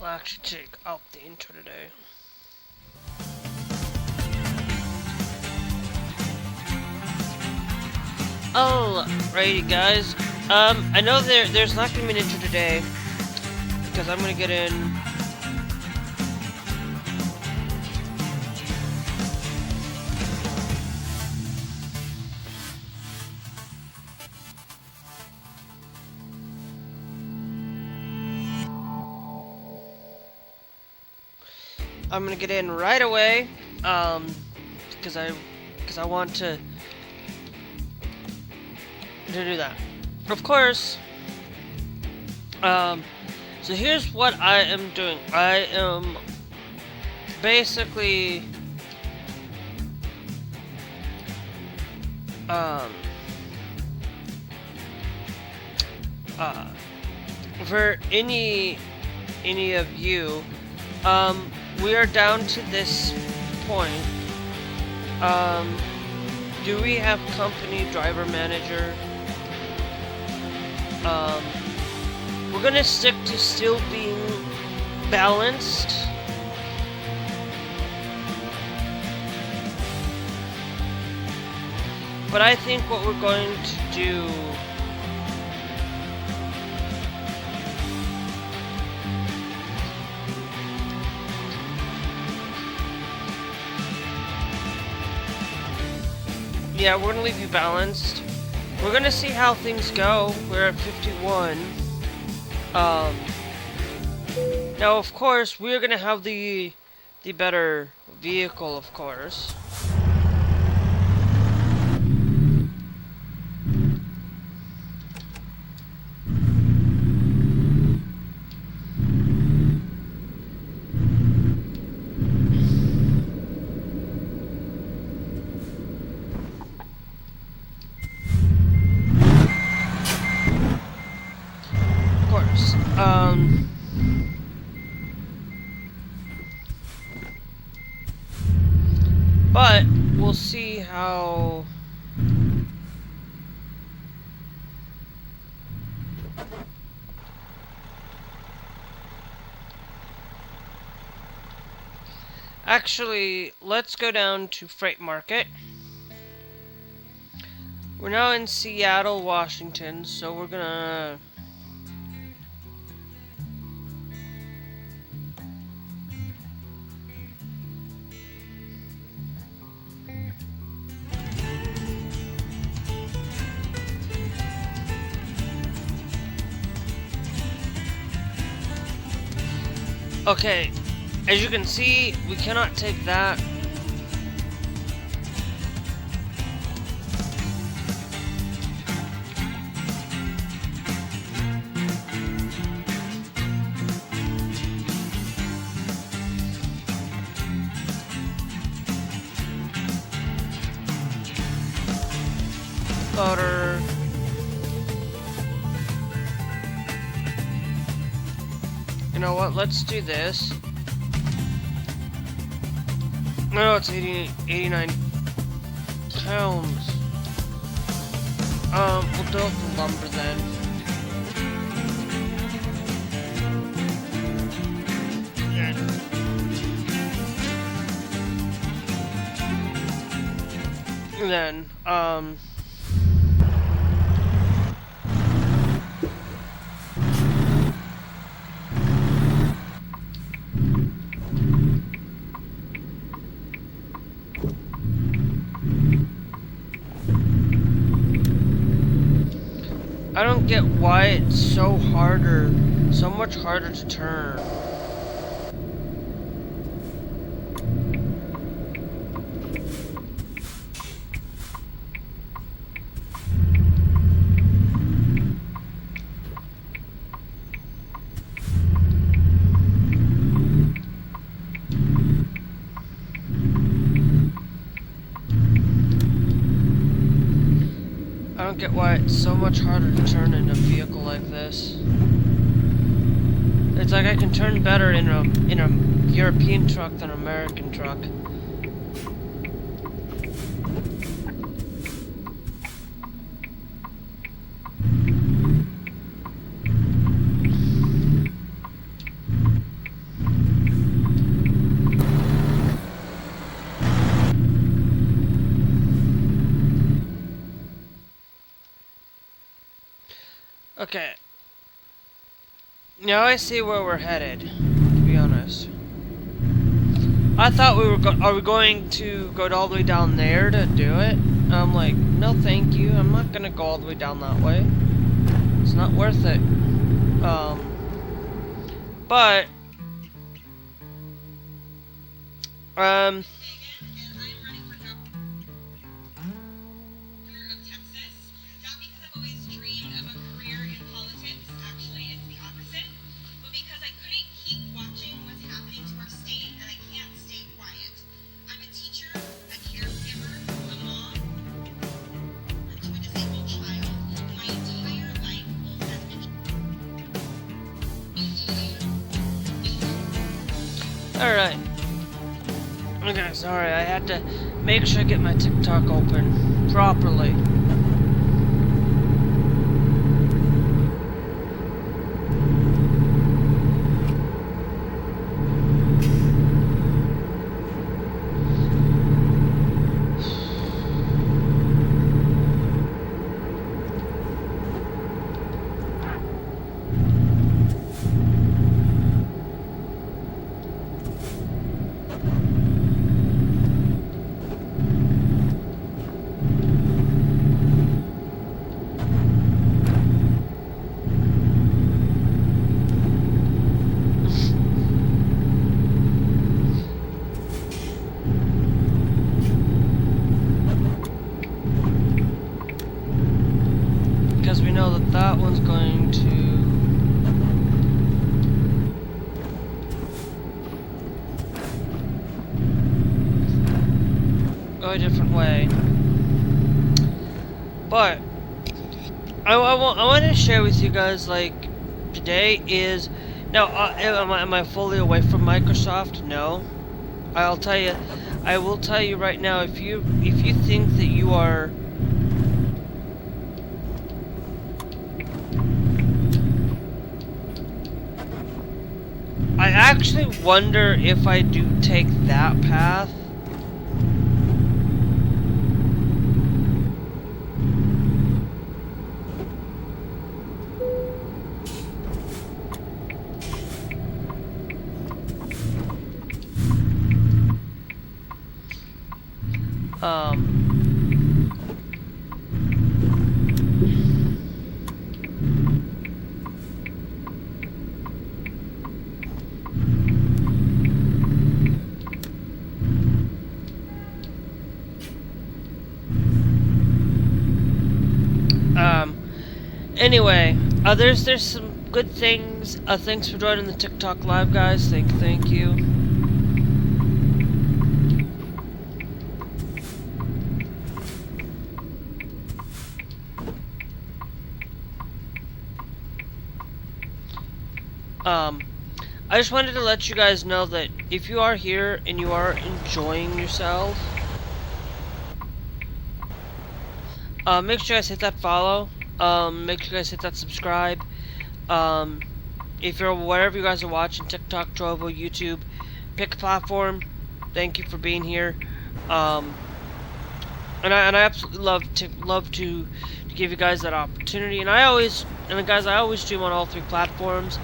I'll actually take out the intro today. Alrighty, guys. I know there's not gonna be an intro today because I'm gonna get in. I'm gonna get in right away, because I want to do that. Of course. So here's what I am doing. I am basically for any of you, we are down to this point. Do we have company driver manager? We're gonna stick to still being balanced. But I think what we're going to do yeah, we're gonna leave you balanced. We're gonna see how things go. We're at 51. Now of course we're gonna have the better vehicle, of course. But we'll see how actually, let's go down to Freight Market. We're now in Seattle, Washington, so we're gonna okay, as you can see, we cannot take that. Butter. You know what? Let's do this. No, it's 89 pounds. We'll do it for lumber then. And then, I don't get why it's so much harder to turn. I don't get why it's so much harder to turn in a vehicle like this. It's like I can turn better in a European truck than an American truck. Okay. Now I see where we're headed, to be honest. I thought are we going to go all the way down there to do it? I'm like, no thank you, I'm not gonna go all the way down that way. It's not worth it. But, alright. Okay, sorry, I had to make sure I get my TikTok open properly. Because we know that that one's going to go a different way. But I want to share with you guys, like, today is now. Am I fully away from Microsoft? No. I will tell you right now. If you think that you are I actually wonder if I do take that path. Anyway, there's some good things. Thanks for joining the TikTok live, guys. Thank you. I just wanted to let you guys know that if you are here and you are enjoying yourself, make sure you guys hit that follow. Make sure you guys hit that subscribe. If you're wherever you guys are watching, TikTok, Trovo, YouTube, pick a platform. Thank you for being here. And I absolutely love to give you guys that opportunity. And guys, I always stream on all 3 platforms.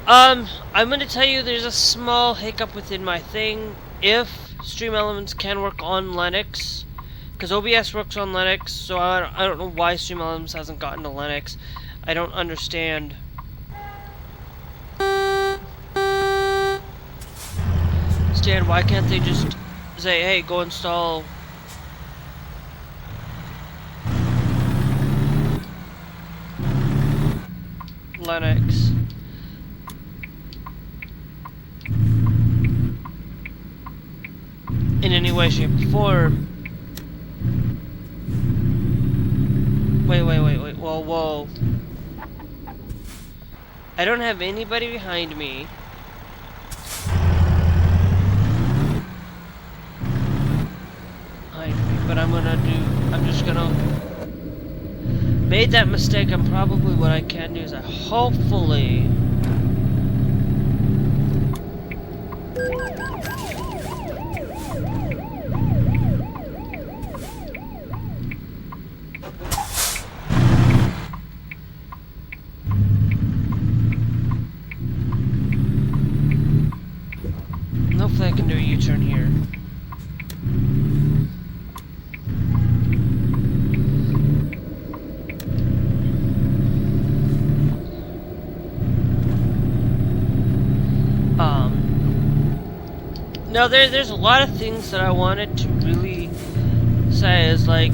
I'm going to tell you there's a small hiccup within my thing. If Stream Elements can work on Linux, because OBS works on Linux, so I don't know why Stream Elements hasn't gotten to Linux. I don't understand. Stan, why can't they just say, hey, go install Linux? In any way, shape, or form. Wait, whoa. I don't have anybody behind me. But I'm just gonna made that mistake. And probably what I can do is hopefully turn here. Now there's a lot of things that I wanted to really say is like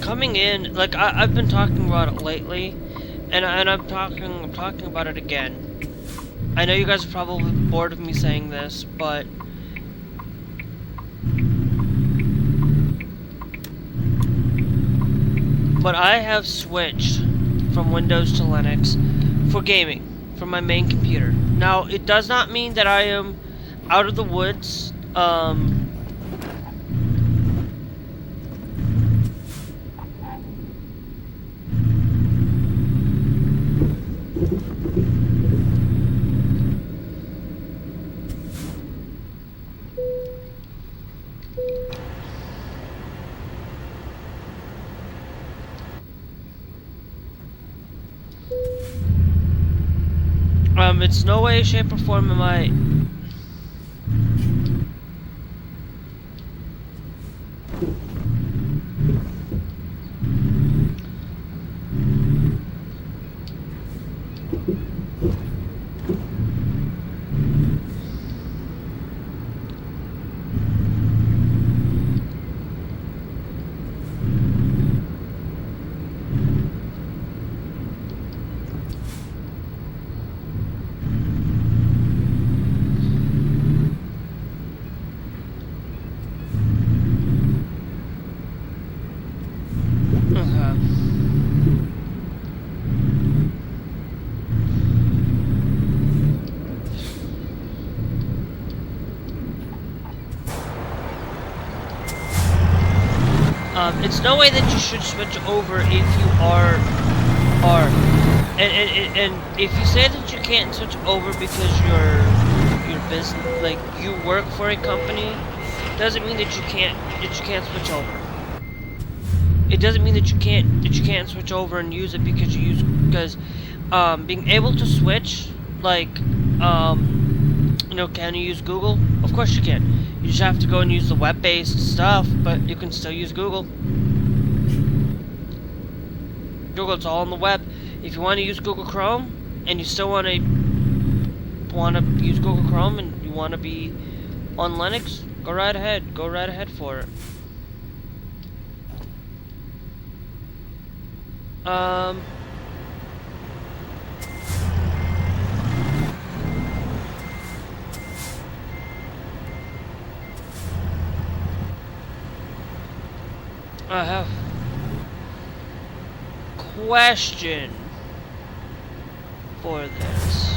coming in. Like I've been talking about it lately, and I'm talking about it again. I know you guys are probably bored of me saying this, but I have switched from Windows to Linux for gaming from my main computer. Now it does not mean that I am out of the woods. It's no way, shape, or form am I. It's no way that you should switch over if you are, and if you say that you can't switch over because your business, like you work for a company, doesn't mean that you can't switch over. It doesn't mean that you can't switch over and use it because being able to switch, like can you use Google? Of course you can. You just have to go and use the web-based stuff, but you can still use Google. Google, it's all on the web. If you want to use Google Chrome, and you still want to use Google Chrome, and you want to be on Linux, go right ahead. Go right ahead for it. I have question for this.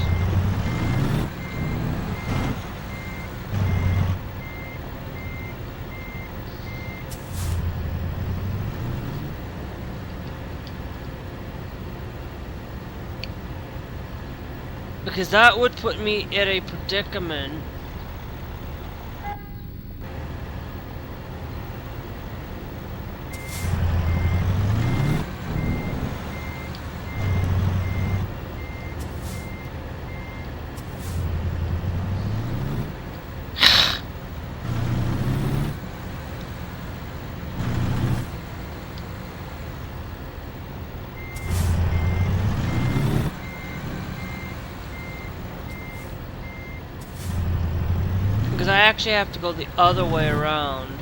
Because that would put me in a predicament. Because I actually have to go the other way around.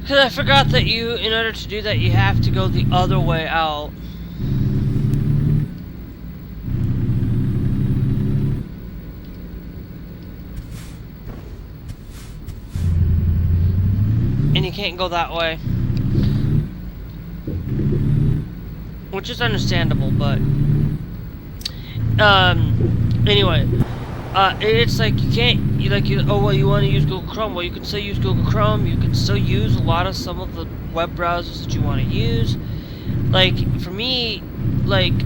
Because I forgot that in order to do that, you have to go the other way out. And you can't go that way. Which is understandable, but... anyway. It's like you can't, oh well, you want to use Google Chrome. Well, you can still use Google Chrome. You can still use a lot of some of the web browsers that you want to use. Like for me, I'm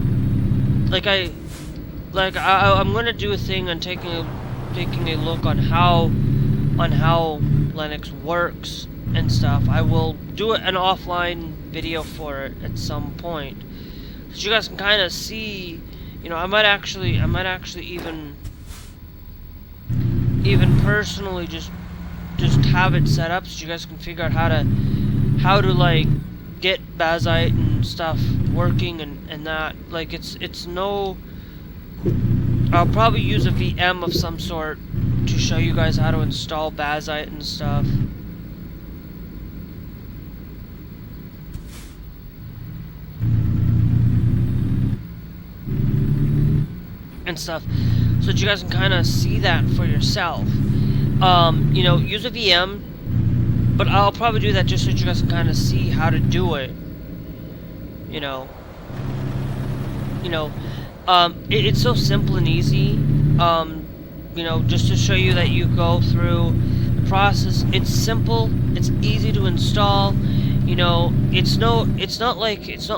gonna do a thing on taking a look on how Linux works and stuff. I will do an offline video for it at some point, so you guys can kind of see. You know, I might actually even personally just have it set up so you guys can figure out how to like get bazzite and stuff working and that. Like it's no, I'll probably use a VM of some sort to show you guys how to install bazzite and stuff. So that you guys can kind of see that for yourself. You know, use a VM, but I'll probably do that just so you guys can kind of see how to do it. You know, it's so simple and easy. You know, just to show you that you go through the process. It's simple. It's easy to install. You know, it's not like it's a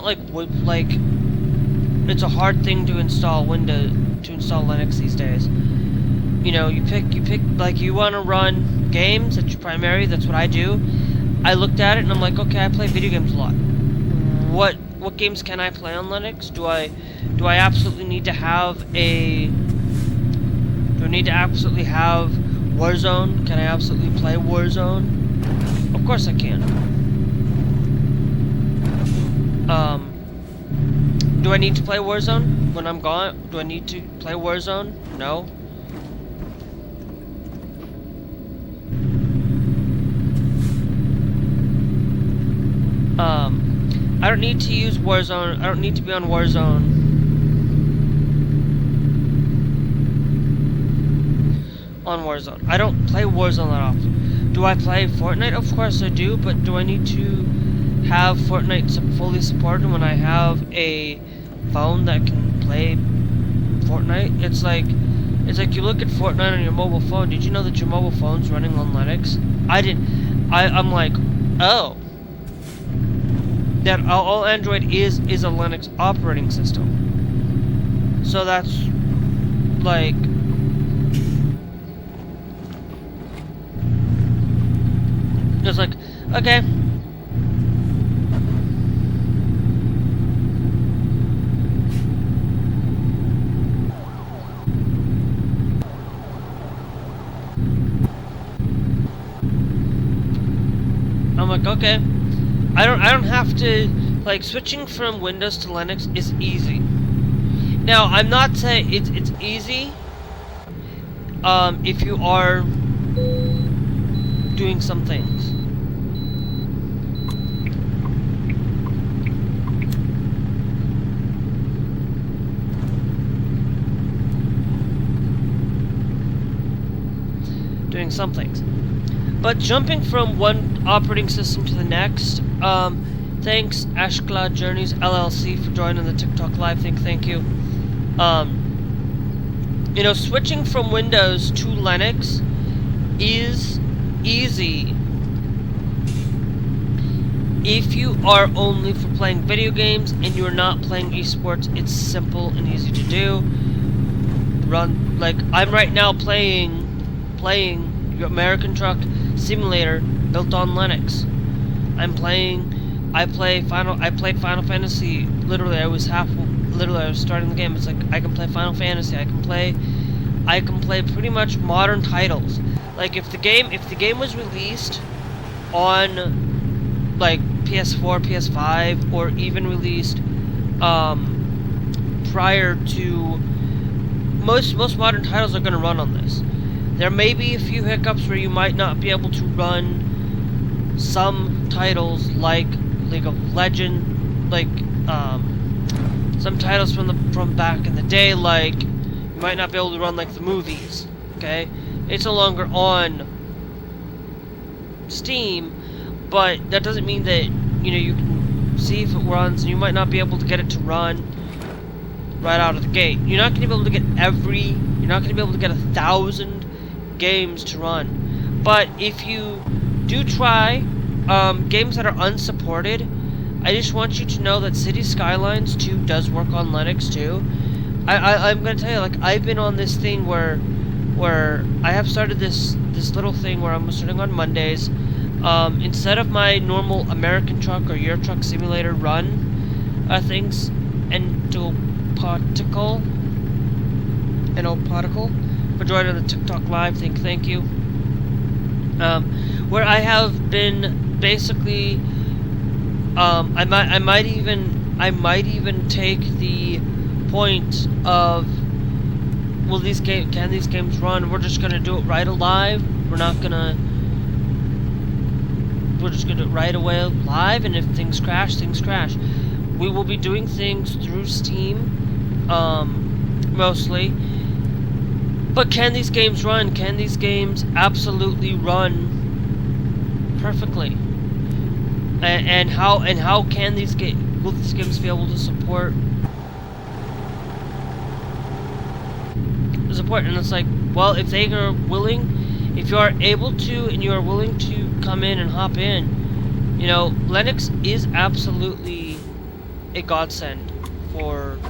hard thing to install Linux these days. You know, you pick like you want to run games. That's your primary. That's what I do. I looked at it and I'm like, okay, I play video games a lot. What games can I play on Linux? Do I absolutely need to have absolutely have Warzone? Can I absolutely play Warzone? Of course I can. Do I need to play Warzone when I'm gone? Do I need to play Warzone? No. I don't need to use Warzone. I don't need to be on Warzone. I don't play Warzone that often. Do I play Fortnite? Of course I do, but do I need to have Fortnite fully supported when I have a phone that can play Fortnite? It's like you look at Fortnite on your mobile phone. Did you know that your mobile phone's running on Linux? I didn't. I'm like, oh, that all Android is a Linux operating system. So that's like, it's like, okay. I'm like, okay. I don't have to, like, switching from Windows to Linux is easy. Now, I'm not saying it's easy if you are doing some things. Doing some things. But jumping from one operating system to the next, thanks Ashcloud Journeys LLC for joining the TikTok live thing. Thank you. You know, switching from Windows to Linux is easy if you are only for playing video games and you're not playing esports. It's simple and easy to do. Run, like, I'm right now playing your American Truck Simulator built on Linux. I played Final Fantasy. Literally, I was starting the game. It's like I can play Final Fantasy. I can play pretty much modern titles. Like if the game was released on like PS4, PS5, or even released prior to most modern titles are going to run on this. There may be a few hiccups where you might not be able to run some titles like League of Legends, like some titles from back in the day, like you might not be able to run like the movies. Okay, it's no longer on Steam, but that doesn't mean that you can see if it runs, and you might not be able to get it to run right out of the gate. You're not going to be able to get you're not going to be able to get 1,000 games to run. But if you do try games that are unsupported, I just want you to know that City Skylines 2 does work on Linux too. I'm going to tell you, like, I've been on this thing where I have started this little thing where I'm starting on Mondays. Instead of my normal American Truck or Euro Truck Simulator run things, Particle for joining the TikTok live thing. Thank you. Where I have been basically, I might even take the point of, can these games run? We're just gonna do it right alive. We're just gonna do it right away live, and if things crash, things crash. We will be doing things through Steam. Mostly. But can these games run? Can these games absolutely run perfectly? And how can will these games be able to support? And it's like, well, if they are willing, if you are able to, and you are willing to come in and hop in, Linux is absolutely a godsend for it.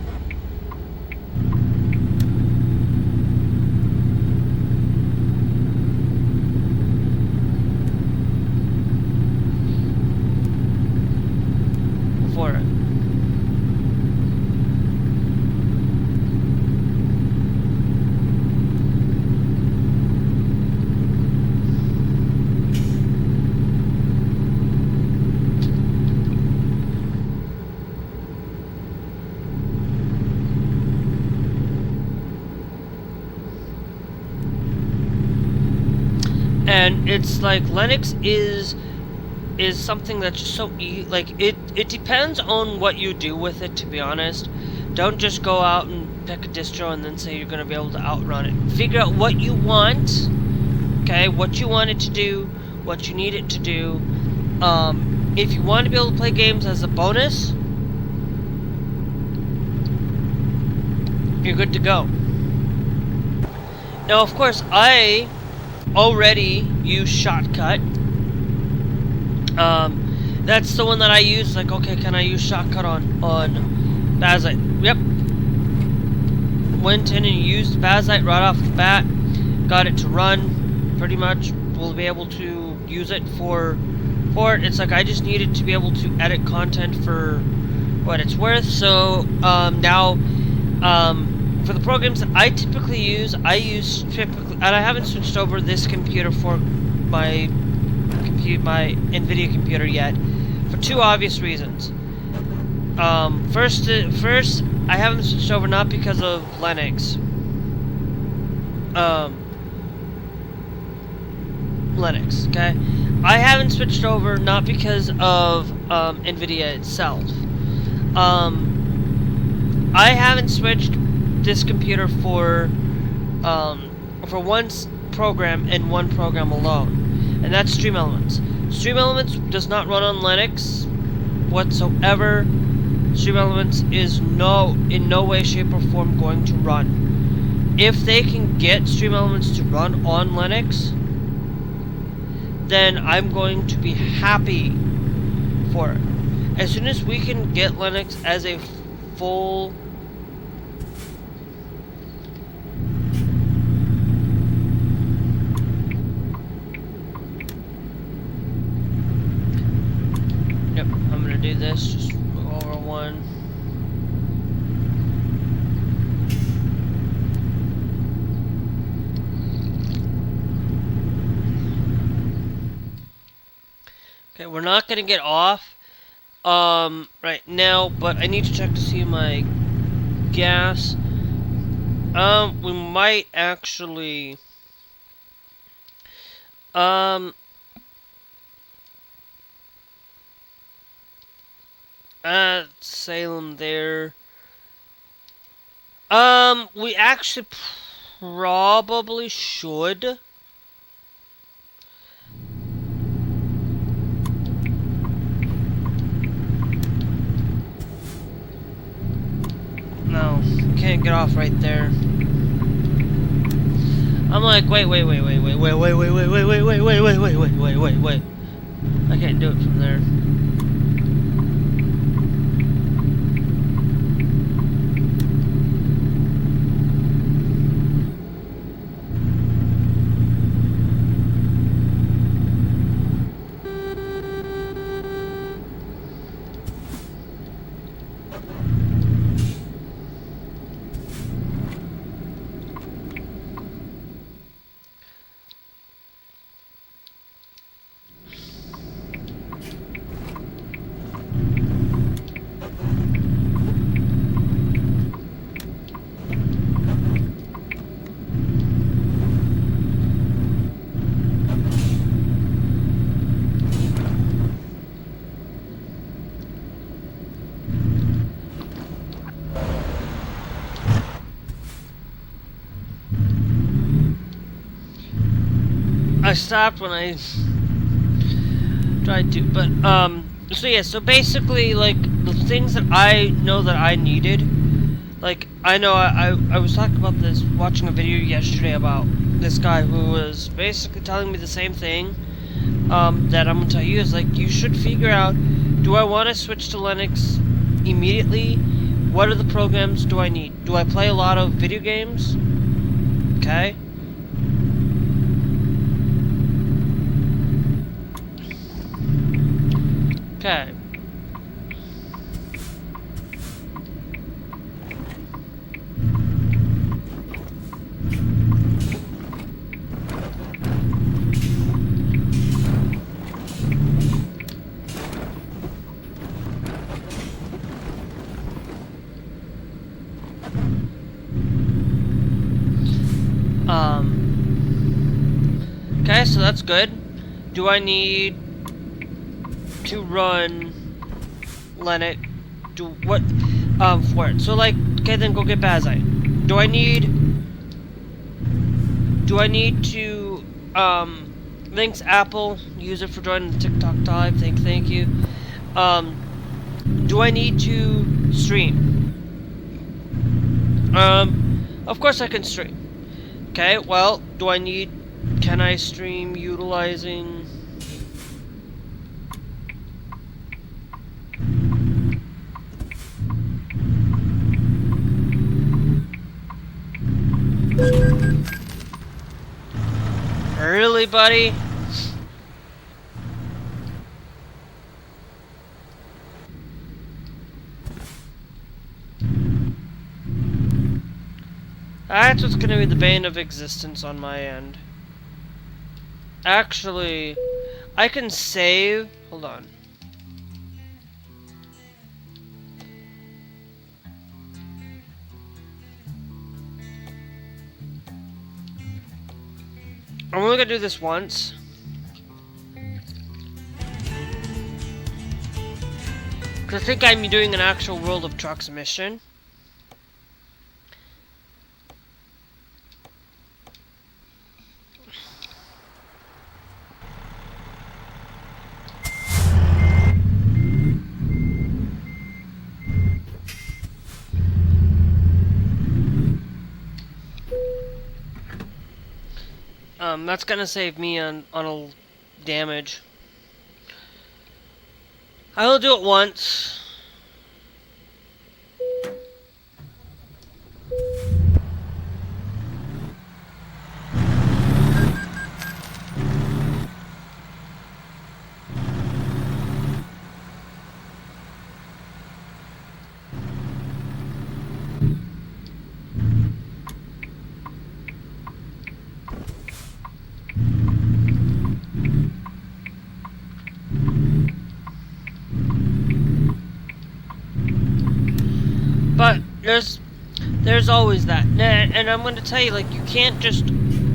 And it's like Linux is something that's just so it depends on what you do with it, to be honest. Don't just go out and pick a distro and then say you're going to be able to outrun it. Figure out what you want, okay, what you want it to do, what you need it to do. If you want to be able to play games as a bonus, you're good to go. Now, of course, I already use Shotcut. That's the one that I use. Like, okay, can I use Shotcut on bazzite? Yep. Went in and used bazzite right off the bat. Got it to run. Pretty much, we'll be able to use it for it. It's like I just needed to be able to edit content for what it's worth. So now, for the programs that I typically use, and I haven't switched over this computer for my NVIDIA computer yet, for two obvious reasons. First, I haven't switched over not because of Linux. Linux, okay? I haven't switched over not because of NVIDIA itself. I haven't switched this computer for one program and one program alone, and that's Stream Elements. Stream Elements does not run on Linux whatsoever. Stream Elements is in no way, shape, or form going to run. If they can get Stream Elements to run on Linux, then I'm going to be happy for it. As soon as we can get Linux as a full do this, just over one. Okay, we're not gonna get off right now, but I need to check to see my gas. We might actually Salem there. We actually probably should. No, can't get off right there. I'm like, wait. I can't do it from there. I stopped when I tried to, but, so yeah, so basically, like, the things that I know that I needed, like, I know I was talking about this, watching a video yesterday about this guy who was basically telling me the same thing, that I'm gonna tell you, is, like, you should figure out, do I want to switch to Linux immediately? What are the programs do I need? Do I play a lot of video games? Okay. Okay. Okay, so that's good. Do I need to run Linux? Do what? For it. So like, okay, then go get bazzite. Do I need to thanks Apple, user for joining the TikTok live. Thank you. Do I need to stream? Of course I can stream. Okay, well, can I stream utilizing... Really, buddy? That's what's gonna be the bane of existence on my end. Actually, I can save... Hold on. I'm only gonna do this once. Because I think I'm doing an actual World of Trucks mission. That's gonna save me on a damage. I will do it once. But there's always that, and I'm going to tell you, like, you can't just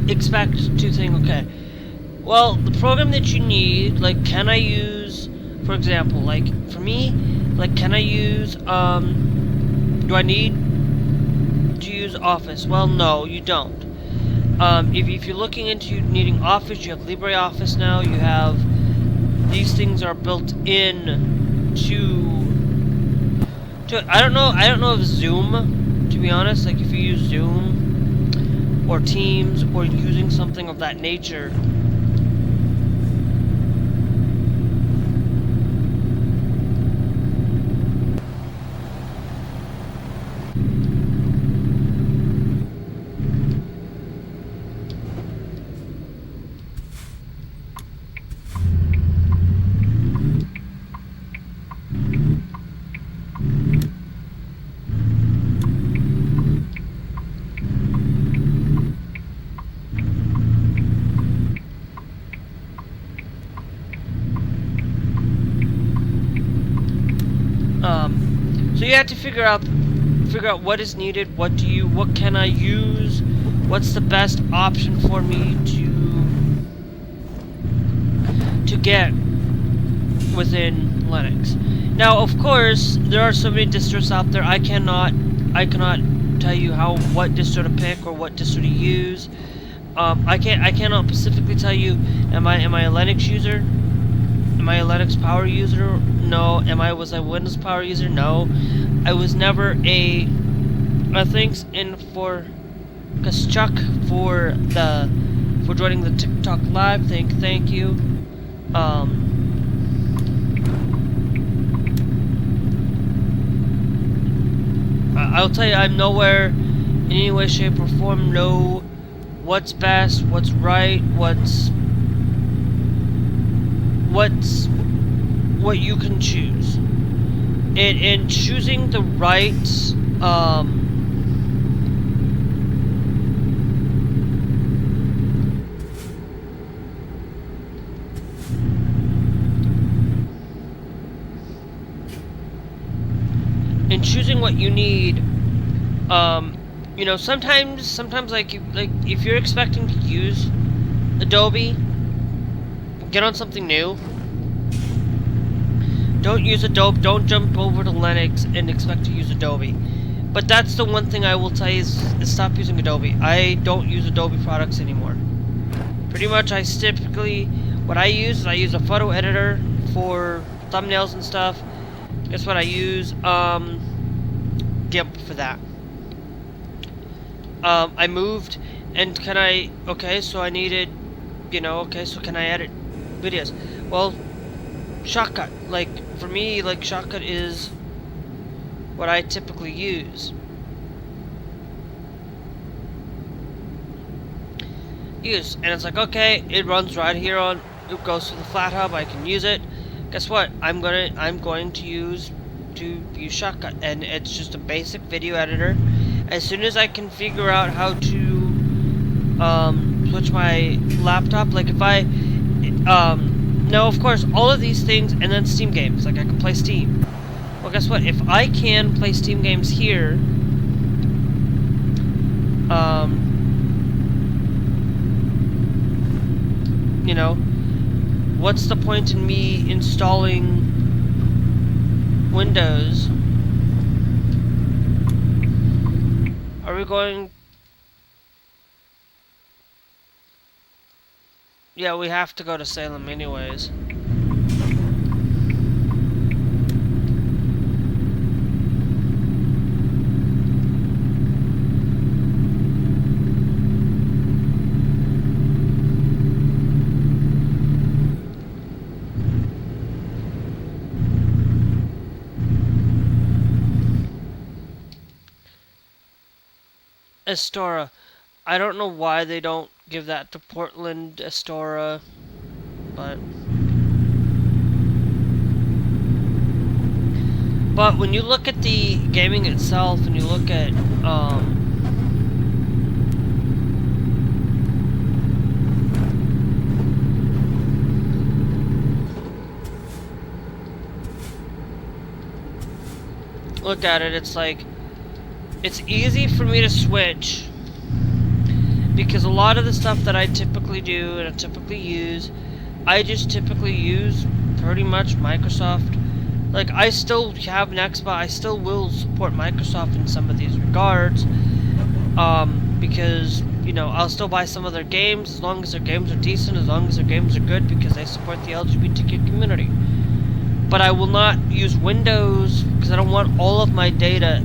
expect to think, okay, well, the program that you need, like, can I use, for example, like, for me, Like, can I use, do I need to use Office? Well, no, you don't. If you're looking into needing Office, you have LibreOffice now. You have, these things are built in to I don't know if Zoom, to be honest, like if you use Zoom or Teams or using something of that nature. So you have to figure out what is needed, what can I use, what's the best option for me to get within Linux. Now, of course, there are so many distros out there. I cannot tell you what distro to pick or what distro to use. I cannot specifically tell you, am I a Linux user? Am I a Linux power user? No. Was I a Windows power user? No. I was never a thanks in for Chuck for joining the TikTok live. Thank you. I'll tell you, I'm nowhere in any way, shape, or form know what's best, what's right, what you can choose. In choosing the right in choosing what you need, you know, sometimes like if you're expecting to use Adobe, get on something new. Don't use Adobe. Don't jump over to Linux and expect to use Adobe. But that's the one thing I will tell you is stop using Adobe. I don't use Adobe products anymore. Pretty much, what I use is a photo editor for thumbnails and stuff. Guess what I use? GIMP for that. I moved, and so I needed, so can I edit videos? Well, Shotcut. Like, for me, like, Shotcut is what I typically use. And it's like, okay, it runs right here it goes to the flat hub, I can use it. Guess what? I'm going to use Shotcut, and it's just a basic video editor. As soon as I can figure out how to switch my laptop, like if I now, of course, all of these things, and then Steam games. Like, I can play Steam. Well, guess what? If I can play Steam games here, what's the point in me installing Windows? Are we going... Yeah, we have to go to Salem anyways. Astoria. I don't know why they don't give that to Portland, Astoria, but when you look at the gaming itself, and you look at it's like, it's easy for me to switch because a lot of the stuff that I typically do and I typically use pretty much Microsoft like, I still have an Xbox. I still will support Microsoft in some of these regards, because, you know, I'll still buy some of their games as long as their games are decent, as long as their games are good, because they support the LGBTQ community. But I will not use Windows because I don't want all of my data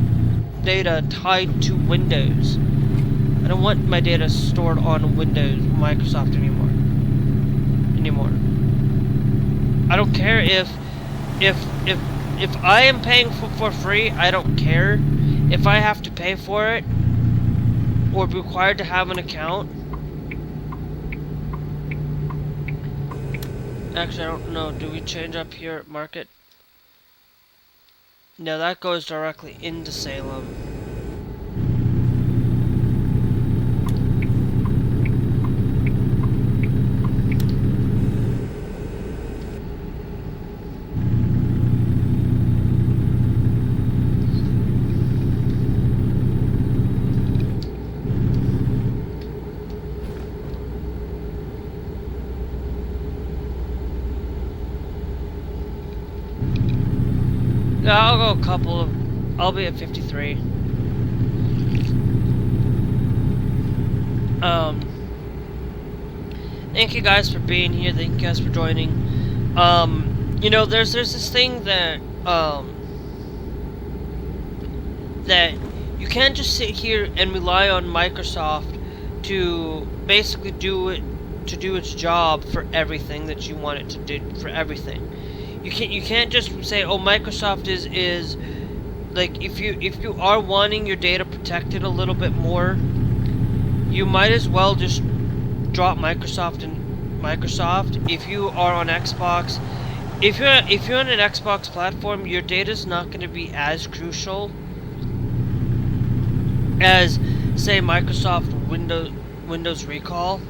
tied to Windows. I don't want my data stored on Windows, Microsoft anymore. I don't care if I am paying for free. I don't care if I have to pay for it or be required to have an account. Actually, I don't know. Do we change up here at Market? No, that goes directly into Salem. Yeah, I'll go a couple of... I'll be at 53. Thank you guys for being here. Thank you guys for joining. You know, there's this thing that, that you can't just sit here and rely on Microsoft to basically do its job for everything that you want it to do for everything. You can't just say, oh, Microsoft is like, if you are wanting your data protected a little bit more, you might as well just drop Microsoft. If you are on Xbox, if you're on an Xbox platform, your data is not going to be as crucial as, say, Microsoft Windows Recall.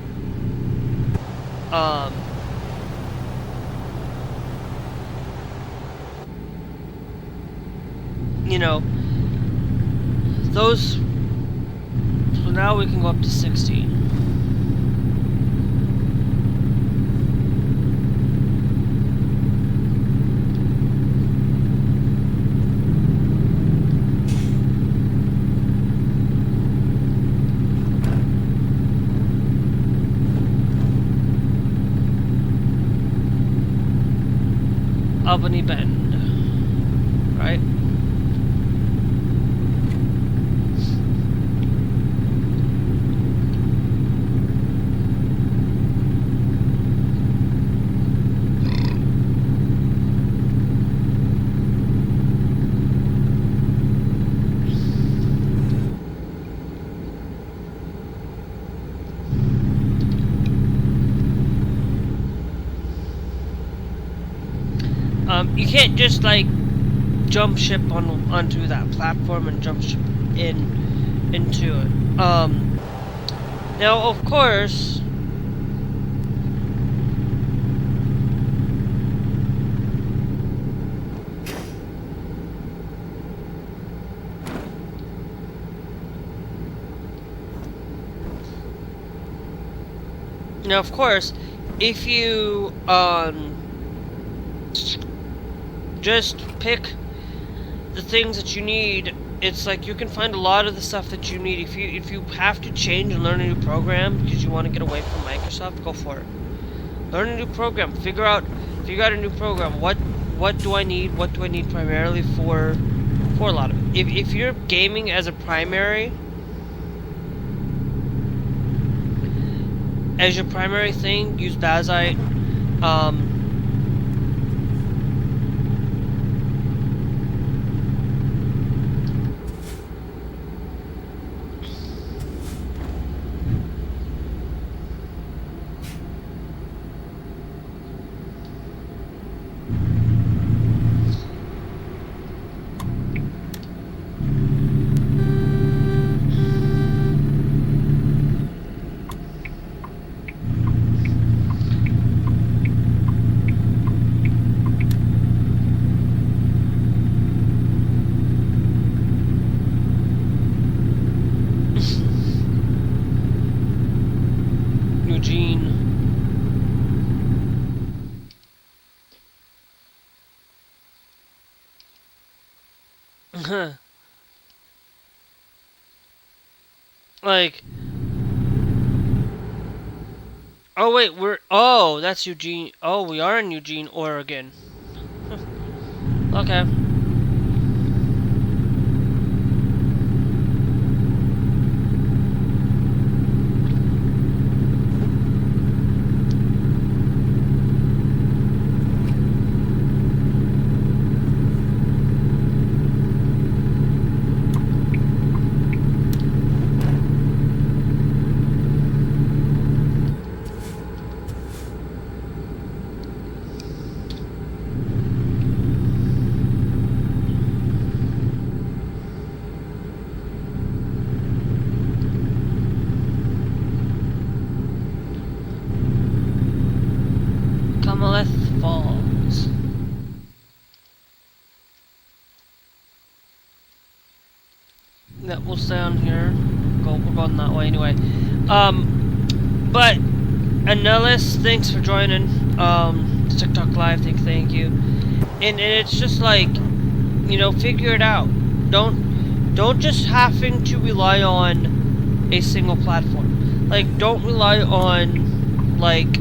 You know, those. So now we can go up to 60. Albany Bend, right? You can't just like jump ship onto that platform and jump ship into it. Now, of course, if you just pick the things that you need, it's like you can find a lot of the stuff that you need. If you have to change and learn a new program because you want to get away from Microsoft, go for it. Learn a new program. Figure out a new program. What do I need? What do I need primarily for a lot of it? If you're gaming as a primary, as your primary thing, use bazzite. Like, oh wait, oh, that's Eugene. Oh, we are in Eugene, Oregon. Okay. Kamaleth Falls. That will stay on here. We're going that way anyway. But Annellis, thanks for joining. TikTok Live, thank you. And it's just like, you know, figure it out. Don't just having to rely on a single platform. Like, don't rely on, like,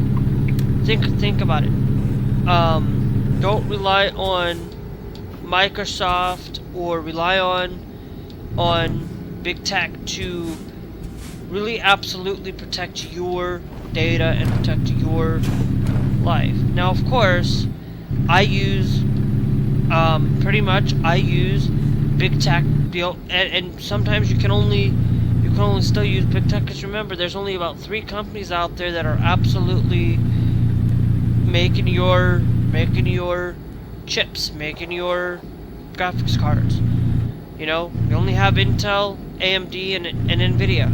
think about it. Don't rely on Microsoft or rely on big tech to really absolutely protect your data and protect your life. Now, of course, I use I use big tech, and sometimes you can only still use big tech, because remember, there's only about 3 companies out there that are absolutely making your chips, making your graphics cards. You know, you only have Intel, AMD, and NVIDIA.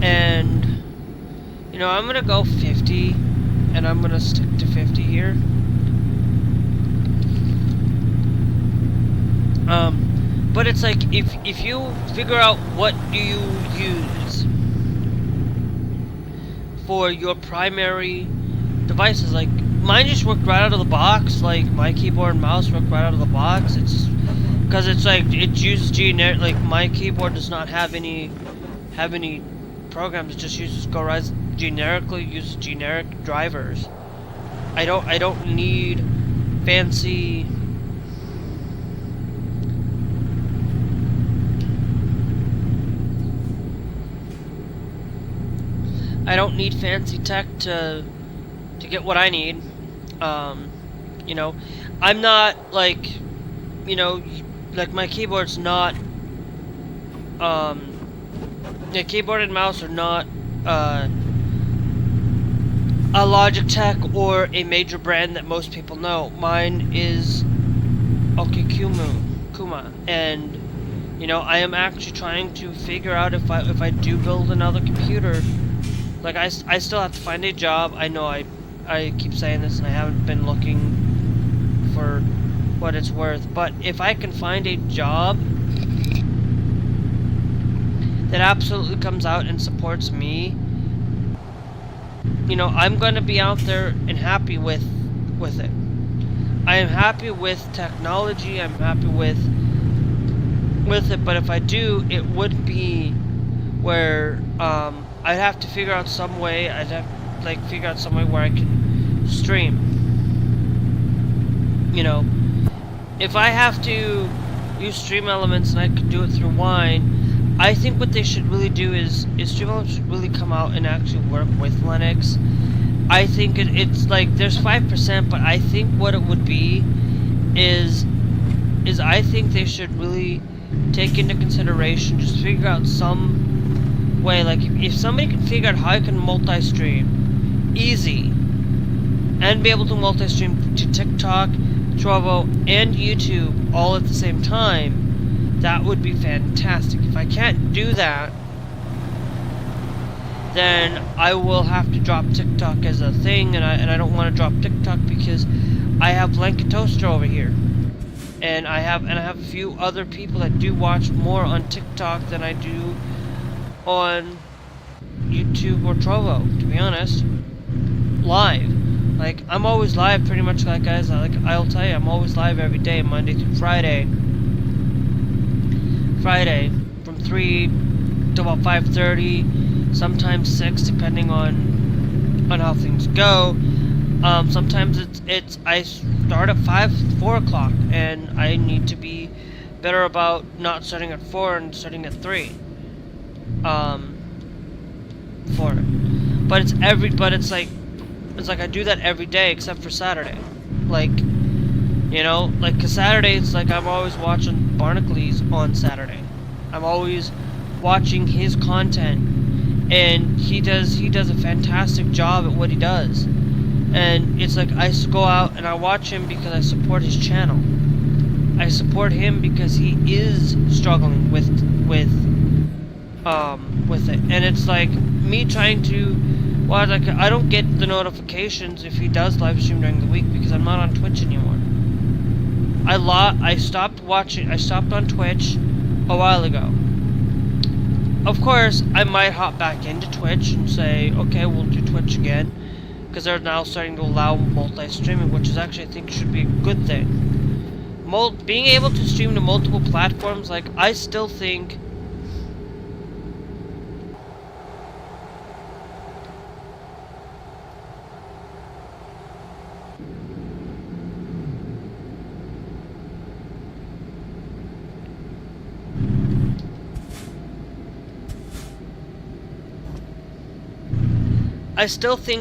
And, you know, I'm gonna go 50, and I'm gonna stick to 50 here. But it's like, if you figure out what do you use for your primary devices, like, mine just worked right out of the box. Like, my keyboard and mouse worked right out of the box. It's because it's like, it uses generic, like, my keyboard does not have any programs. It just uses generically uses generic drivers. I don't need fancy tech to get what I need. You know, I'm not like, you know, like, my keyboard's not, the keyboard and mouse are not a Logitech or a major brand that most people know. Mine is Kuma, and, you know, I am actually trying to figure out if I do build another computer. Like, I still have to find a job. I know I keep saying this, and I haven't been looking for what it's worth. But if I can find a job that absolutely comes out and supports me, you know, I'm going to be out there and happy with it. I am happy with technology. I'm happy with it. But if I do, it would be where I'd have to figure out some way. I'd have to figure out some way where I can stream. You know, if I have to use Stream Elements and I could do it through Wine, I think what they should really do is Stream Elements should really come out and actually work with Linux. I think it's like, there's 5%, but I think what it would be is I think they should really take into consideration, just figure out some way, like, if somebody can figure out how I can multi-stream easy and be able to multi-stream to TikTok, Trovo, and YouTube all at the same time, that would be fantastic. If I can't do that, then I will have to drop TikTok as a thing, and I don't want to drop TikTok because I have Blanket Toaster over here, and I have a few other people that do watch more on TikTok than I do on YouTube or Trovo, to be honest. Live. Like, I'm always live pretty much, like, guys. Like, I'll tell you, I'm always live every day, Monday through Friday. Friday, from 3 to about 5:30, sometimes 6, depending on how things go. Sometimes it's I start at 4 o'clock, and I need to be better about not starting at 4 and starting at 3. For it. But it's like I do that every day except for Saturday. Like, you know, like, 'cause Saturday, it's like I'm always watching Barnacules on Saturday. I'm always watching his content, and he does a fantastic job at what he does. And it's like I go out and I watch him because I support his channel. I support him because he is struggling with it. And it's like me trying to, well, like, I don't get the notifications if he does live stream during the week because I'm not on Twitch anymore. I stopped on Twitch a while ago. Of course, I might hop back into Twitch and say, okay, we'll do Twitch again, because they're now starting to allow multi-streaming, which is actually, I think, should be a good thing. Being able to stream to multiple platforms, like, I still think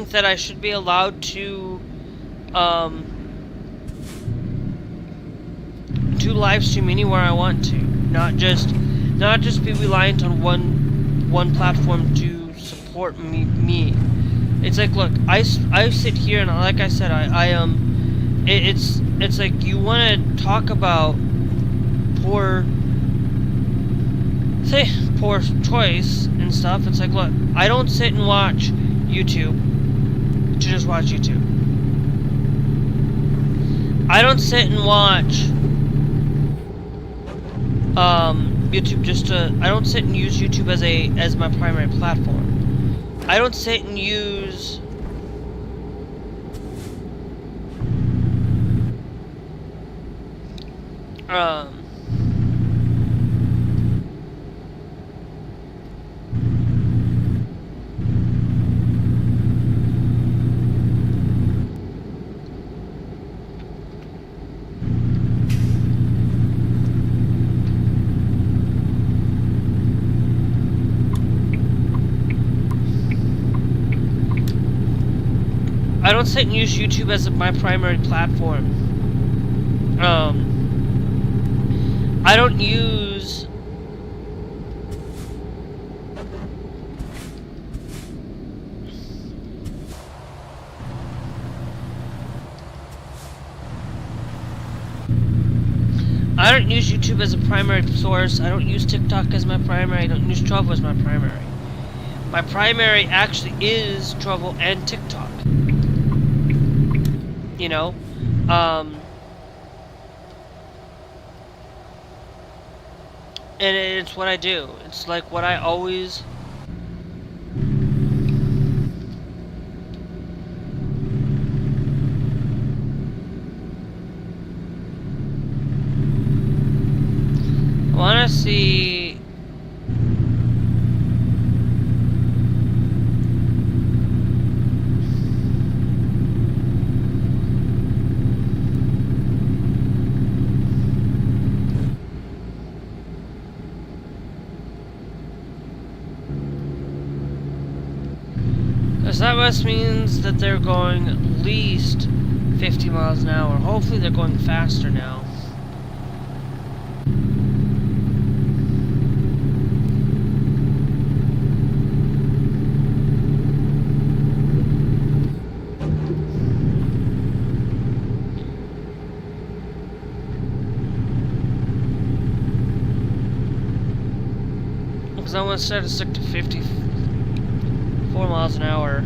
that I should be allowed to live stream anywhere I want to, not just be reliant on one platform to support me. It's like, look, I sit here and, like I said, it's like, you want to talk about poor choice and stuff. It's like, look, I don't sit and watch YouTube to just watch YouTube. I don't sit and watch YouTube just to. I don't sit and use YouTube as my primary platform. I don't sit and use I don't sit and use YouTube as my primary platform. I don't use YouTube as a primary source. I don't use TikTok as my primary. I don't use Trovo as my primary. My primary actually is Trovo and TikTok. You know, and it's what I do. It's like what I always. I want to see. That must means that they're going at least 50 miles an hour. Hopefully they're going faster now. Because I want to start to stick to 54 miles an hour.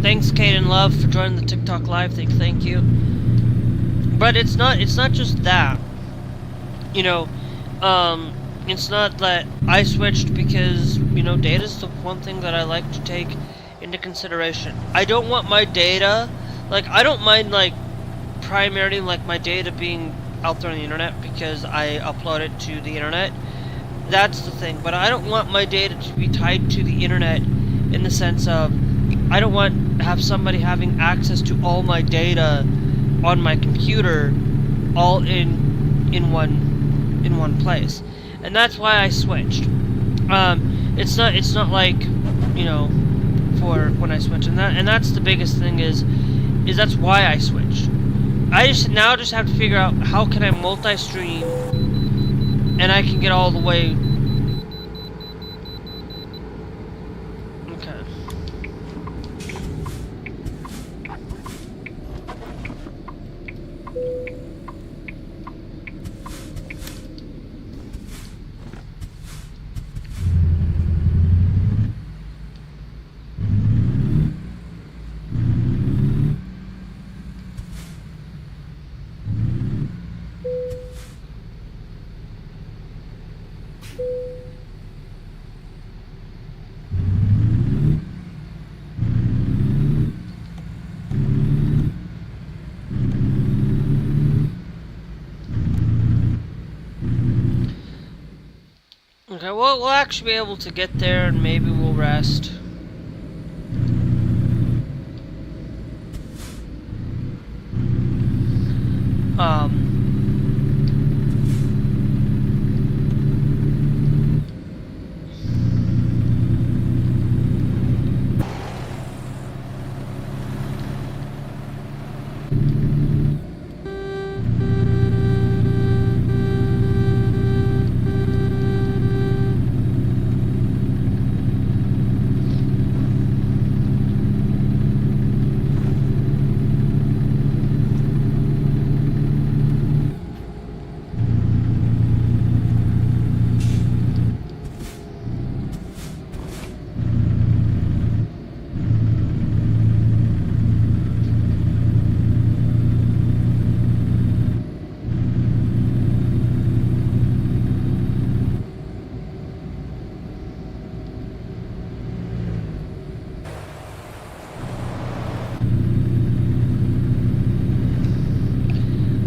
thanks Kate and Love for joining the TikTok live. Thank you. But it's not just that. You know, it's not that I switched because, data's the one thing that I like to take into consideration. I don't want my data, I don't mind, primarily, my data being out there on the internet because I upload it to the internet. That's the thing. But I don't want my data to be tied to the internet in the sense of I don't want to have somebody having access to all my data on my computer all in one place. And that's why I switched. It's not like, for when I switched, and that's the biggest thing is that's why I switched. I just have to figure out how can I multi-stream and I can get all the way. Okay. Okay, well, we'll actually be able to get there and maybe we'll rest.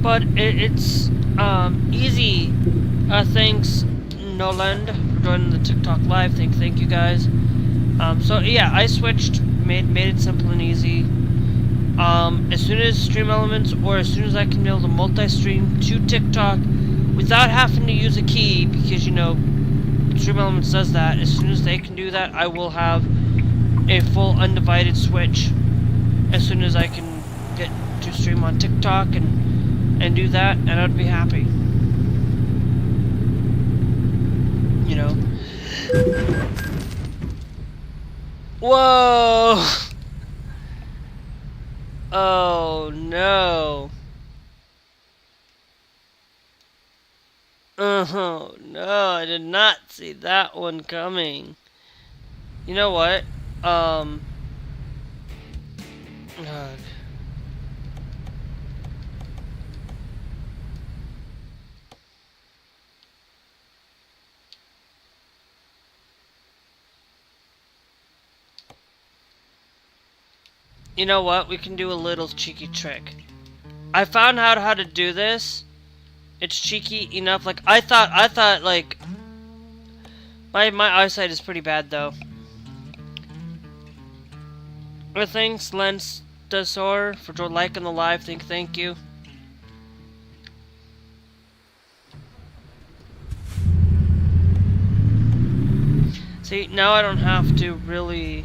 But it's easy. Thanks Noland for joining the TikTok live. Thank you guys. So yeah, I switched, made it simple and easy. As soon as Stream Elements, or as soon as I can be able to multi-stream to TikTok without having to use a key, because Stream Elements does that. As soon as they can do that, I will have a full undivided switch. As soon as I can get to stream on TikTok and do that, and I'd be happy. Whoa! Oh no. Oh no, I did not see that one coming. You know what? Ugh. You know what? We can do a little cheeky trick. I found out how to do this. It's cheeky enough. I thought my eyesight is pretty bad though. Well, thanks Lens Desor for liking the live. Thank you. See, now I don't have to really.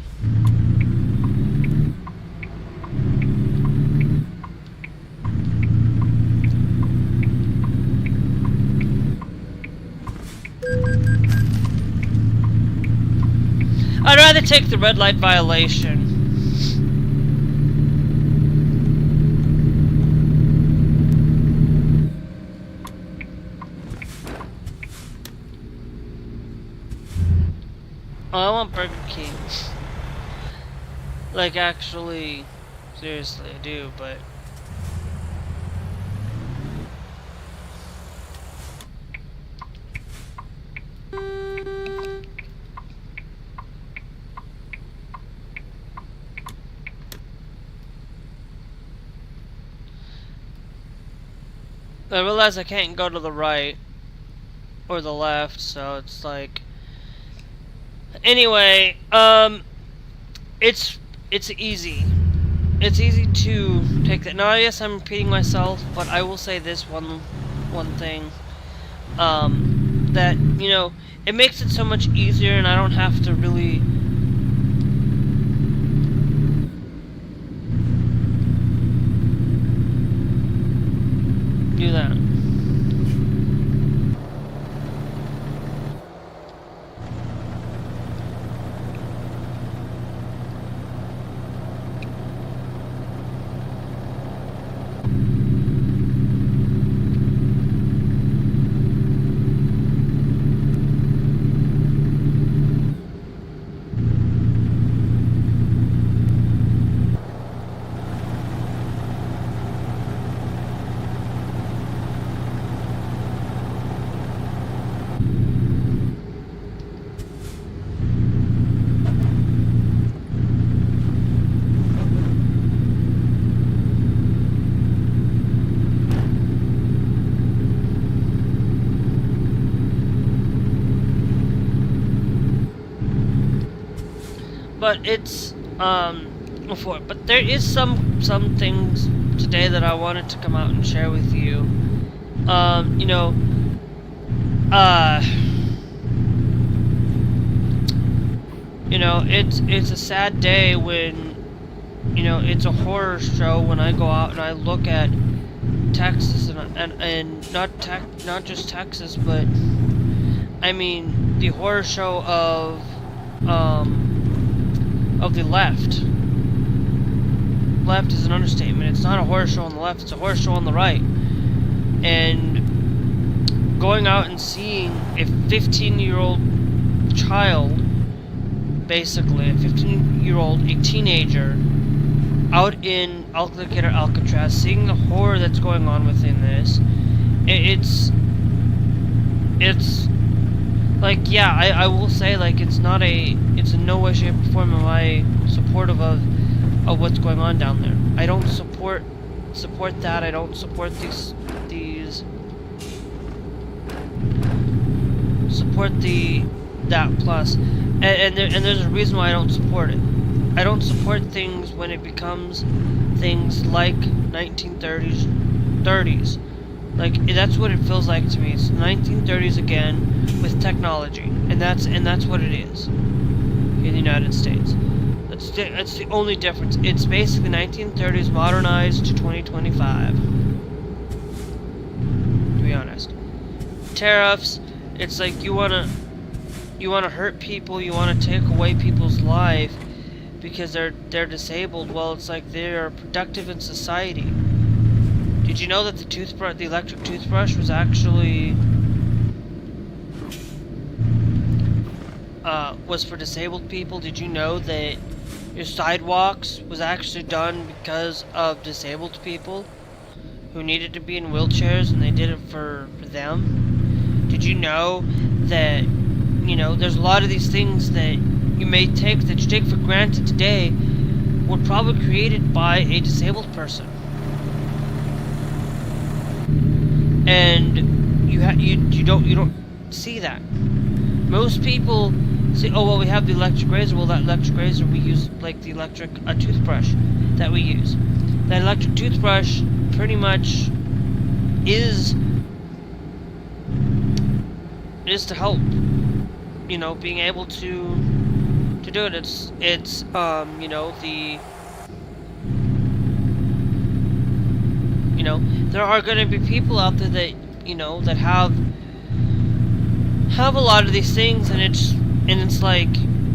I'd rather take the red light violation. Oh, I want Burger King. Like, actually, seriously, I do, but... I realize I can't go to the right or the left, so it's like... Anyway, it's easy. It's easy to take that. Now, yes, I'm repeating myself, but I will say this one thing. That, you know, it makes it so much easier, and I don't have to really... do that. But it's but there is some things today that I wanted to come out and share with you. You know, you know, it's a sad day when, you know, it's a horror show when I go out and I look at Texas and not just Texas, but I mean the horror show of the left. Left is an understatement. It's not a horror show on the left, it's a horror show on the right. And going out and seeing a 15-year-old child, basically, a 15-year-old, a teenager, out in Alcatraz, seeing the horror that's going on within this, it's like, yeah, I will say, like, it's in no way, shape, or form am I supportive of what's going on down there. I don't support that. I don't support that plus, and there's a reason why I don't support it. I don't support things when it becomes things like 1930s. Like, that's what it feels like to me. It's 1930s again with technology, and that's what it is in the United States. That's the only difference. It's basically 1930s modernized to 2025. To be honest, tariffs. It's like you wanna hurt people. You wanna take away people's life because they're disabled. Well, it's like they're productive in society. Did you know that the electric toothbrush was actually was for disabled people? Did you know that your sidewalks was actually done because of disabled people who needed to be in wheelchairs, and they did it for them? Did you know that, you know, there's a lot of these things that you take for granted today were probably created by a disabled person? And you don't see that. Most people say, oh well, we have the electric razor. Well, that electric razor we use like the electric toothbrush that we use. That electric toothbrush pretty much is to help, you know, being able to do it. It's you know, you know, there are going to be people out there that, you know, that have a lot of these things, and it's like,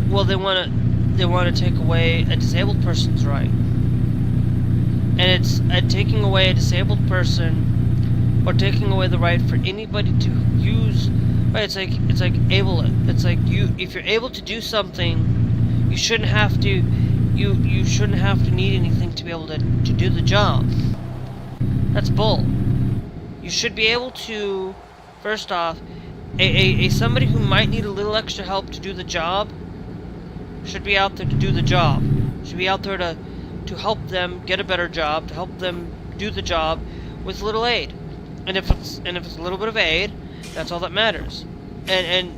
well, they want to take away a disabled person's right, and it's taking away a disabled person, or taking away the right for anybody to use. Right? It's like able it. It's like, if you're able to do something, you shouldn't have to you shouldn't have to need anything to be able to do the job. That's bull. You should be able to, first off, somebody who might need a little extra help to do the job should be out there to do the job. Should be out there to help them get a better job, to help them do the job with little aid. And if it's a little bit of aid, that's all that matters. And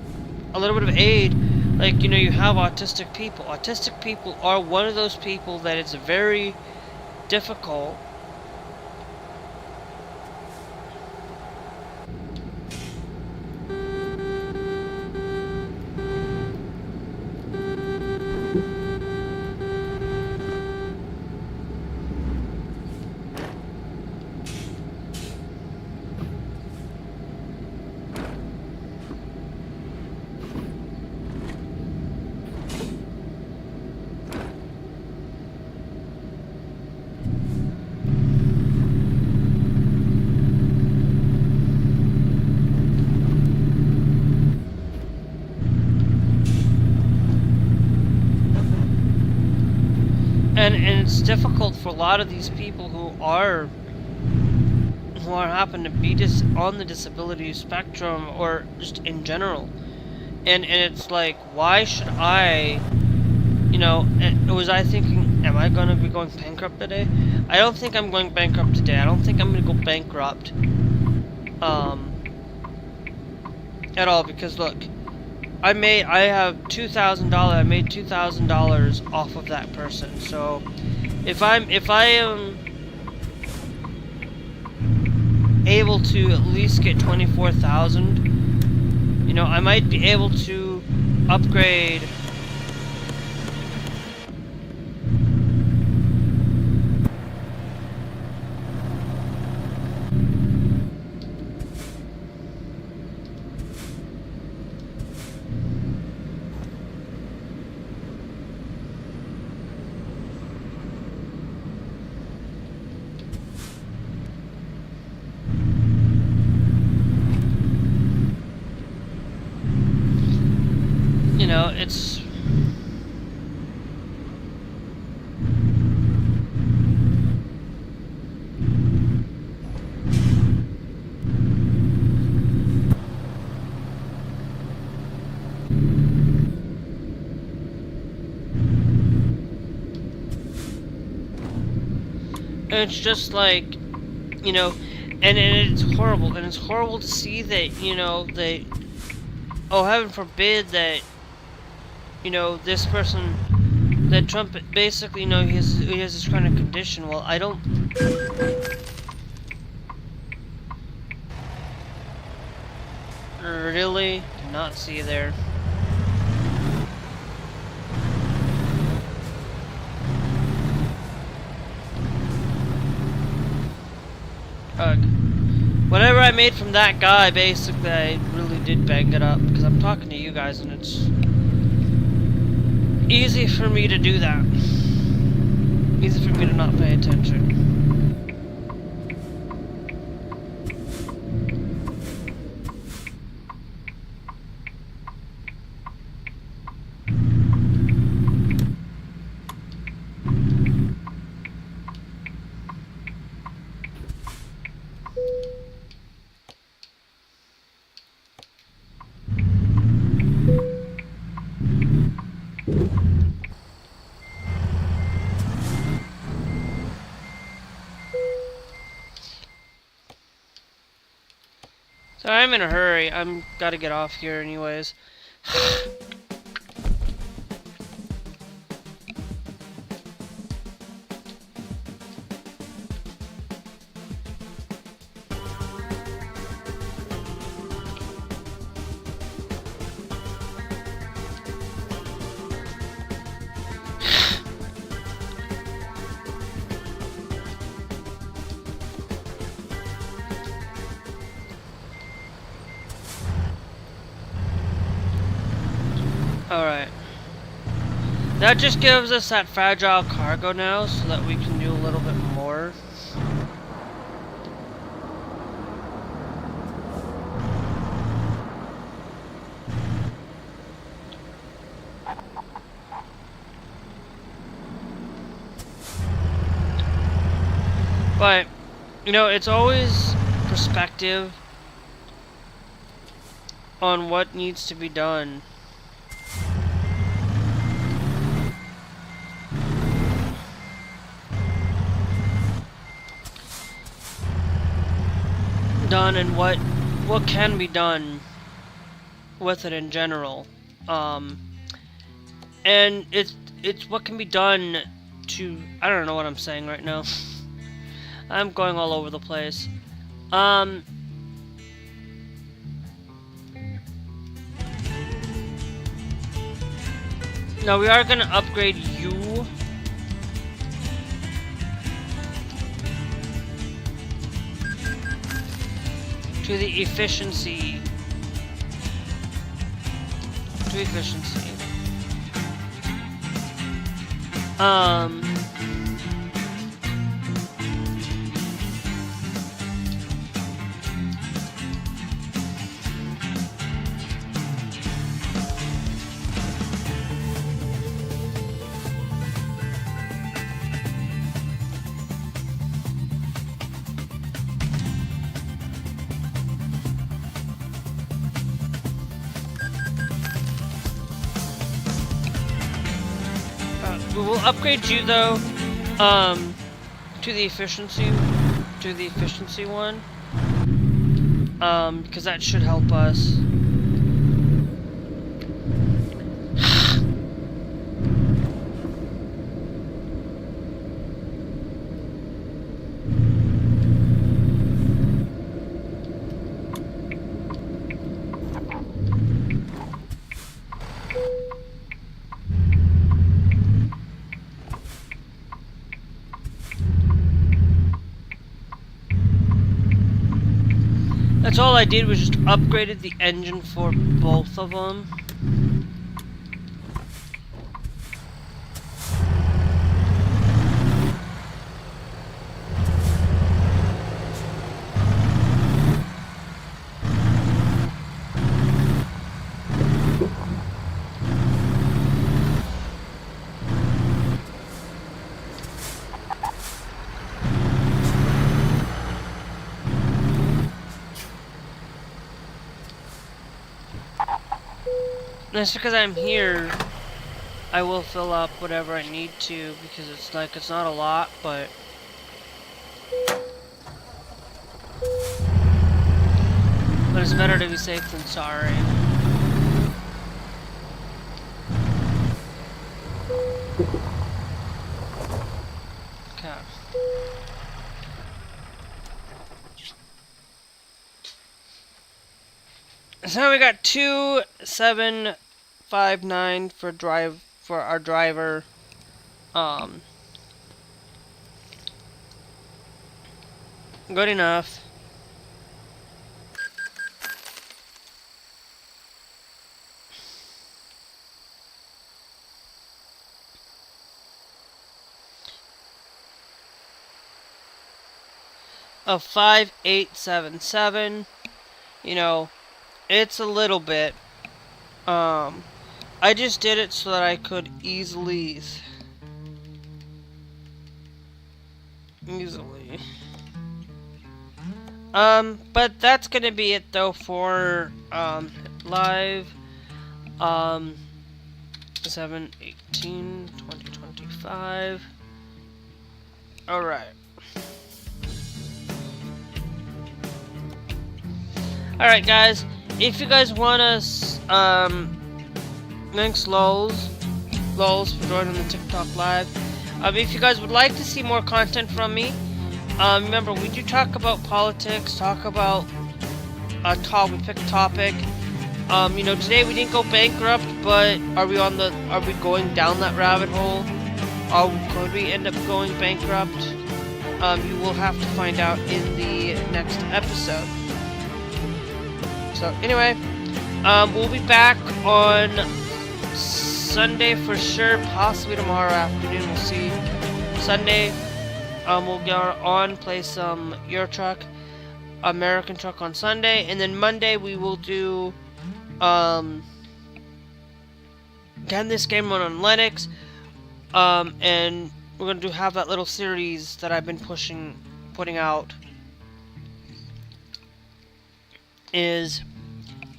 a little bit of aid, like, you know, you have autistic people. Autistic people are one of those people that it's very difficult and it's difficult for a lot of these people who happen to be on the disability spectrum, or just in general. And it's like, why should I, you know, was I thinking, am I going to be going bankrupt today? I don't think I'm going bankrupt today. I don't think I'm going to go bankrupt at all, because look, I have $2,000. I made $2,000 off of that person. So if I am able to at least get 24,000, you know, I might be able to upgrade it's just like, you know, and it's horrible, and it's horrible to see that, you know, they, oh, heaven forbid that, you know, this person, that Trump, basically, you know, he has this kind of condition. Well, I don't... Really? Did not see there. Whatever I made from that guy, basically, I really did bang it up, because I'm talking to you guys, and it's easy for me to do that. Easy for me to not pay attention. So I'm in a hurry. I'm gotta get off here anyways. Alright. That just gives us that fragile cargo now, so that we can do a little bit more. But, you know, it's always perspective on what needs to be done. And what can be done with it in general. And it's what can be done to, I don't know what I'm saying right now. I'm going all over the place. Now we are gonna upgrade you to the efficiency. We will upgrade you though, to the efficiency one, because that should help us. That's all I did, was just upgraded the engine for both of them. That's because I'm here. I will fill up whatever I need to, because it's not a lot, but it's better to be safe than sorry. Okay. So now we got 2759 for our driver. Good enough. Of 5877, you know, it's a little bit. I just did it so that I could easily. But that's gonna be it though for live 7/18/2025. Alright. Alright guys, if you guys want us, thanks lols for joining the TikTok live. If you guys would like to see more content from me, remember we do talk about politics, talk about we pick a topic. You know, today we didn't go bankrupt, but are we going down that rabbit hole? Or could we end up going bankrupt? You will have to find out in the next episode. So anyway, we'll be back on Sunday for sure, possibly tomorrow afternoon, we'll see. Sunday, we'll go on, play some Euro Truck, American Truck on Sunday, and then Monday we will do, can this game run on Linux, and we're going to have that little series that I've been pushing putting out is,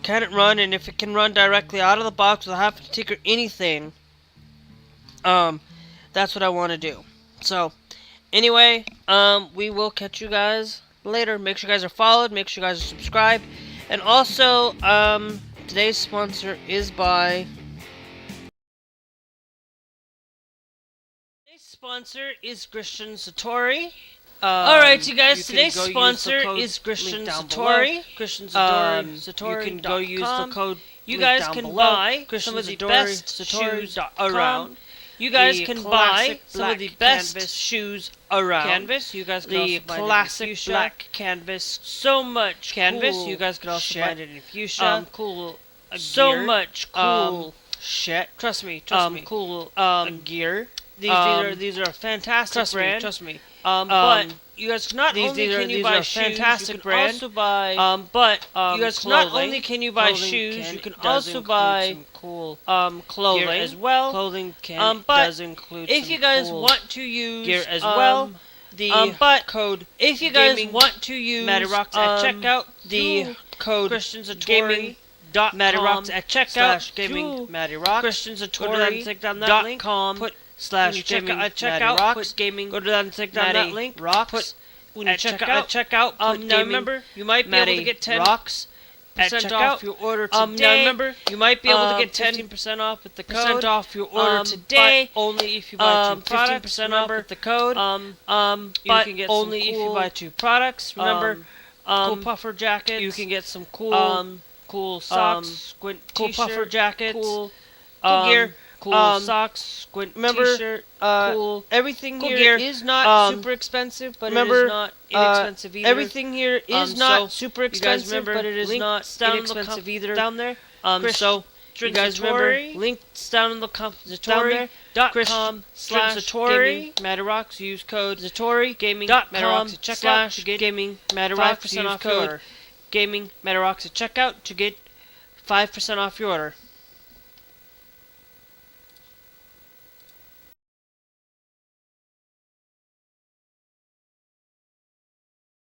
can it run, and if it can run directly out of the box without having to tinker anything, that's what I want to do. So, anyway, we will catch you guys later. Make sure you guys are followed, make sure you guys are subscribed, and also, today's sponsor is by... Today's sponsor is Christian Satori. Alright, you guys, today's sponsor is Christian Satori. Christian Satori. You can go use the code. You guys can buy some of the best shoes around. You guys can buy some of the best shoes around. Canvas. You guys can also buy classic black canvas. So much canvas. Cool, you guys can also buy it in fuchsia. Cool. So much cool shit. Trust me. Cool gear. These are a fantastic brand. Trust me. But you guys not only can you buy shoes, you can also buy. You guys not only can you buy shoes, you can also buy some cool clothing gear as well. Clothing does include. If you guys want to use gear as well, the code. If you guys want to use ROG at checkout, the code Christian Satori. ROG at checkout. Gaming ROG. Christian Satori.com. Put /gaming checkout, put gaming, go to that and click down that link, rocks, when you check out, now remember, you might be able to get 10% off your order today. Now remember, you might be able to get 15% off with the code off your order today, but only if you buy 2 products, 15% off with the code, you can get only if you buy 2 products, remember, cool puffer jackets, you can get some cool, cool socks, squint cool puffer jackets, cool gear, cool socks, squint t-shirt, cool. Everything cool here gear. Is not super expensive, but remember, it is not inexpensive either. Everything here is not super expensive, remember, but it is not inexpensive either. Down there, so you guys remember, links down in the Satori.com/gaming Madarox. Use code Satori Gaming Madarox at checkout to get gaming Madarox. Use code Gaming Madarox at checkout to get 5% off your order.